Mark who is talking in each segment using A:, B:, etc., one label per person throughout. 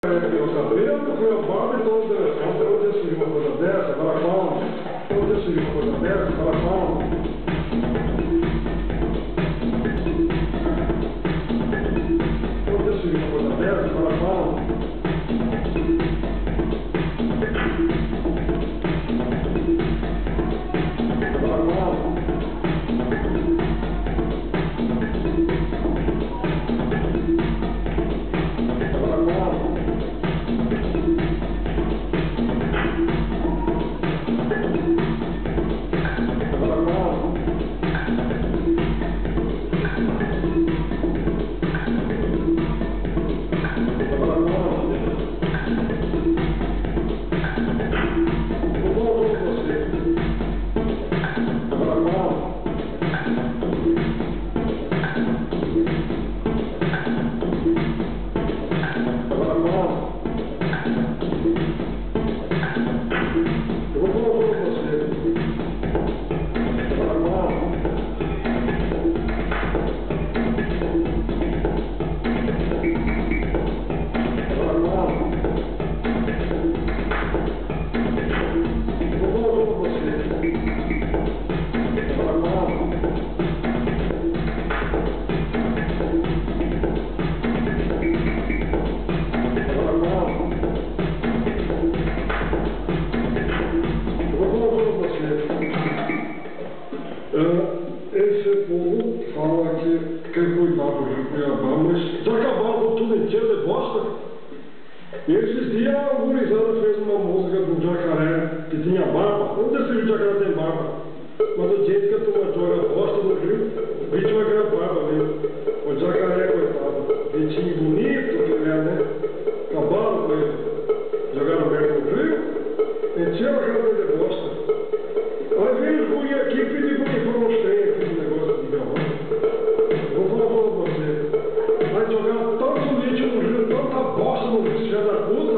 A: Eu sabendo que eu falo e todo interessante, eu decidi uma coisa dessa, fala calma. Eu decidi uma coisa dessa, fala calma. Eu decidi uma coisa dessa, fala calma. Fala calma. Esse povo fala que quer cuidar do Rio Cuiabá, mas já acabaram tudo em dia de bosta. E esses dias a gurizada fez uma música do jacaré que tinha barba. Não sei se o jacaré tem barba, mas o jeito que a turma joga bosta no rio, o bicho vai ganhar barba mesmo. O jacaré, coitado, bichinho bonito que ele é, né? Cavalo com ele. Jogaram merda no rio, encheram a cara dele de bosta. Aí veio os guri aqui e pediu para que foram os trem aqui no negócio de Belmão. Eu vou falar para você. Vai jogar tanto lixo no rio, tanta bosta no rio, filha da puta,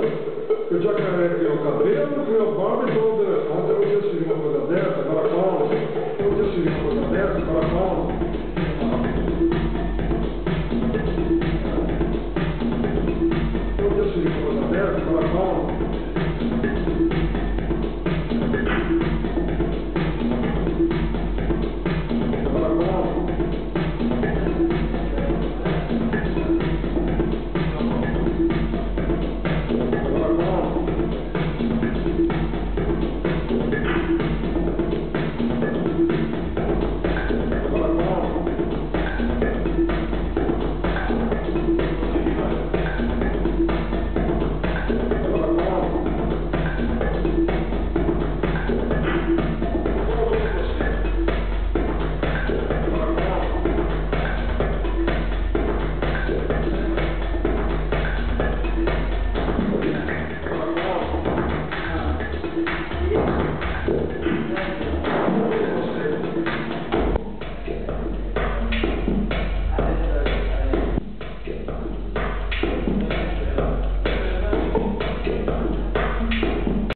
A: que o jacaré criou o cabelo, criou a barba e todo o elefante. Eu não decidi uma coisa dessa, fala calma. Eu não decidi uma coisa dessa, fala calma. Eu decidi uma coisa dessa, fala calma.